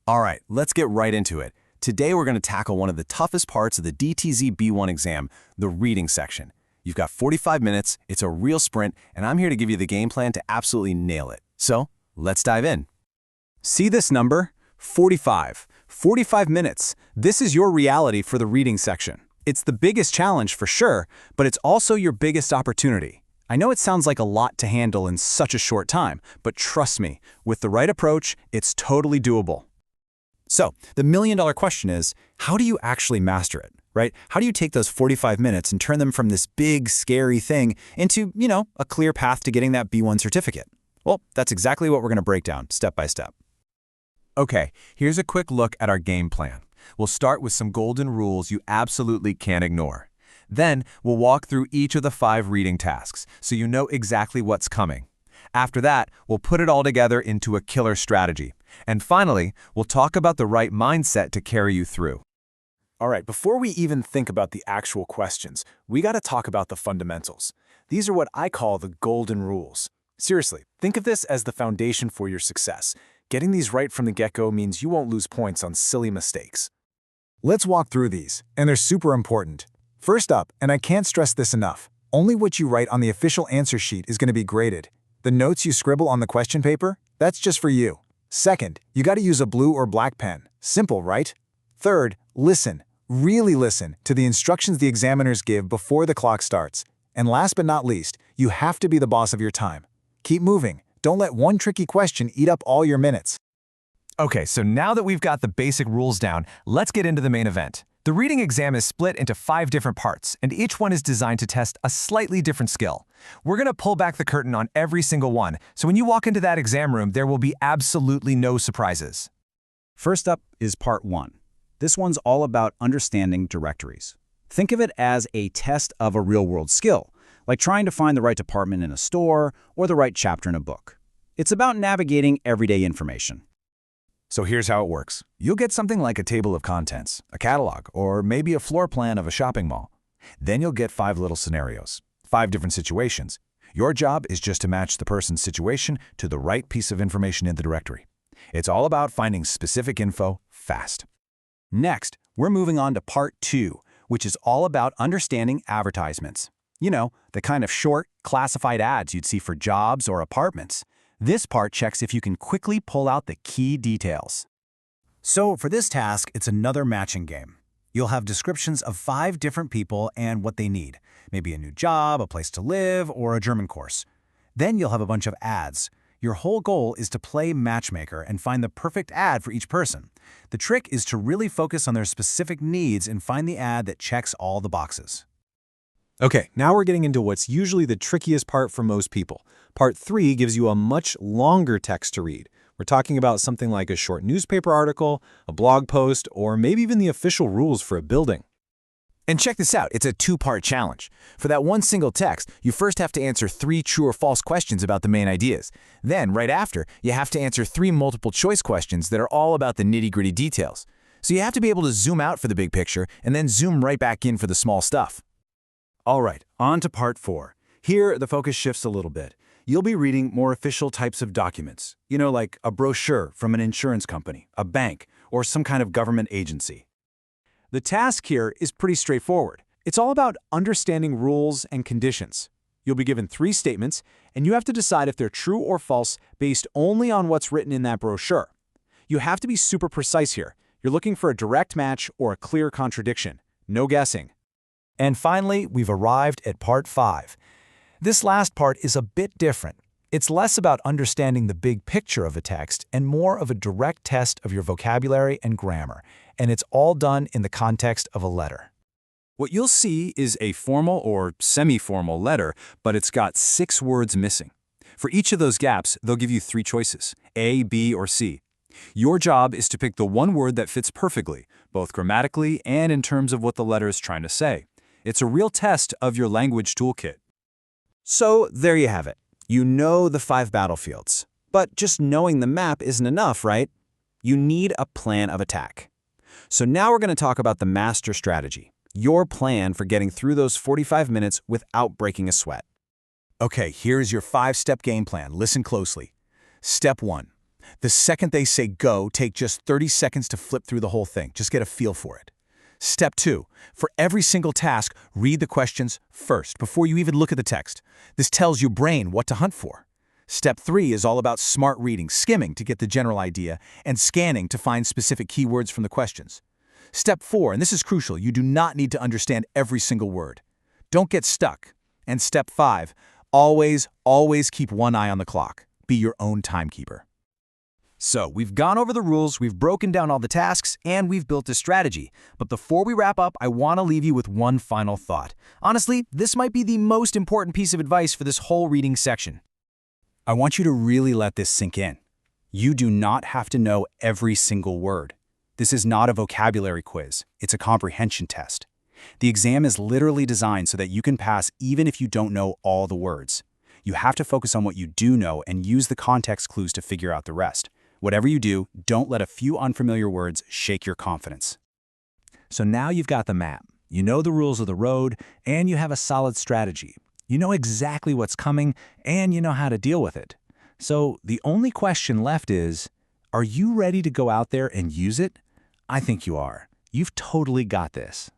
All right, let's get right into it. Today we're going to tackle one of the toughest parts of the DTZ B1 exam, the reading section. You've got 45 minutes, it's a real sprint, and I'm here to give you the game plan to absolutely nail it. So, let's dive in. See this number? 45. 45 minutes. This is your reality for the reading section. It's the biggest challenge for sure, but it's also your biggest opportunity. I know it sounds like a lot to handle in such a short time, but trust me, with the right approach, it's totally doable. So, the million-dollar question is, how do you actually master it, right? How do you take those 45 minutes and turn them from this big, scary thing into, a clear path to getting that B1 certificate? Well, that's exactly what we're going to break down step by step. Okay, here's a quick look at our game plan. We'll start with some golden rules you absolutely can't ignore. Then, we'll walk through each of the 5 reading tasks, so you know exactly what's coming. After that, we'll put it all together into a killer strategy. And finally, we'll talk about the right mindset to carry you through. All right, before we even think about the actual questions, we got to talk about the fundamentals. These are what I call the golden rules. Seriously, think of this as the foundation for your success. Getting these right from the get-go means you won't lose points on silly mistakes. Let's walk through these, and they're super important. First up, and I can't stress this enough, only what you write on the official answer sheet is going to be graded. The notes you scribble on the question paper, that's just for you. Second, you got to use a blue or black pen. Simple, right? Third, listen, really listen to the instructions the examiners give before the clock starts. And last but not least, you have to be the boss of your time. Keep moving. Don't let one tricky question eat up all your minutes. Okay, so now that we've got the basic rules down, let's get into the main event. The reading exam is split into 5 different parts, and each one is designed to test a slightly different skill. We're going to pull back the curtain on every single one, so when you walk into that exam room, there will be absolutely no surprises. First up is Part 1. This one's all about understanding directories. Think of it as a test of a real-world skill, like trying to find the right department in a store or the right chapter in a book. It's about navigating everyday information. So here's how it works. You'll get something like a table of contents, a catalog, or maybe a floor plan of a shopping mall. Then you'll get 5 little scenarios, 5 different situations. Your job is just to match the person's situation to the right piece of information in the directory. It's all about finding specific info fast. Next, we're moving on to Part 2, which is all about understanding advertisements. The kind of short, classified ads you'd see for jobs or apartments. This part checks if you can quickly pull out the key details. So for this task, it's another matching game. You'll have descriptions of 5 different people and what they need. Maybe a new job, a place to live, or a German course. Then you'll have a bunch of ads. Your whole goal is to play matchmaker and find the perfect ad for each person. The trick is to really focus on their specific needs and find the ad that checks all the boxes. Okay, now we're getting into what's usually the trickiest part for most people. Part 3 gives you a much longer text to read. We're talking about something like a short newspaper article, a blog post, or maybe even the official rules for a building. And check this out, it's a 2-part challenge. For that one single text, you first have to answer 3 true or false questions about the main ideas. Then, right after, you have to answer 3 multiple-choice questions that are all about the nitty-gritty details. So you have to be able to zoom out for the big picture and then zoom right back in for the small stuff. All right, on to Part 4. Here, the focus shifts a little bit. You'll be reading more official types of documents, like a brochure from an insurance company, a bank, or some kind of government agency. The task here is pretty straightforward. It's all about understanding rules and conditions. You'll be given 3 statements, and you have to decide if they're true or false based only on what's written in that brochure. You have to be super precise here. You're looking for a direct match or a clear contradiction. No guessing. And finally, we've arrived at Part 5. This last part is a bit different. It's less about understanding the big picture of a text and more of a direct test of your vocabulary and grammar, and it's all done in the context of a letter. What you'll see is a formal or semi-formal letter, but it's got 6 words missing. For each of those gaps, they'll give you 3 choices, A, B, or C. Your job is to pick the one word that fits perfectly, both grammatically and in terms of what the letter is trying to say. It's a real test of your language toolkit. So there you have it. You know the 5 battlefields. But just knowing the map isn't enough, right? You need a plan of attack. So now we're going to talk about the master strategy, your plan for getting through those 45 minutes without breaking a sweat. Okay, here's your 5-step game plan. Listen closely. Step 1. The second they say go, take just 30 seconds to flip through the whole thing. Just get a feel for it. Step 2. For every single task, read the questions first, before you even look at the text. This tells your brain what to hunt for. Step 3 is all about smart reading, skimming to get the general idea, and scanning to find specific keywords from the questions. Step 4, and this is crucial, you do not need to understand every single word. Don't get stuck. And step 5, always keep one eye on the clock. Be your own timekeeper. So, we've gone over the rules, we've broken down all the tasks, and we've built a strategy. But before we wrap up, I want to leave you with one final thought. Honestly, this might be the most important piece of advice for this whole reading section. I want you to really let this sink in. You do not have to know every single word. This is not a vocabulary quiz, it's a comprehension test. The exam is literally designed so that you can pass even if you don't know all the words. You have to focus on what you do know and use the context clues to figure out the rest. Whatever you do, don't let a few unfamiliar words shake your confidence. So now you've got the map, you know the rules of the road, and you have a solid strategy. You know exactly what's coming, and you know how to deal with it. So the only question left is, are you ready to go out there and use it? I think you are. You've totally got this.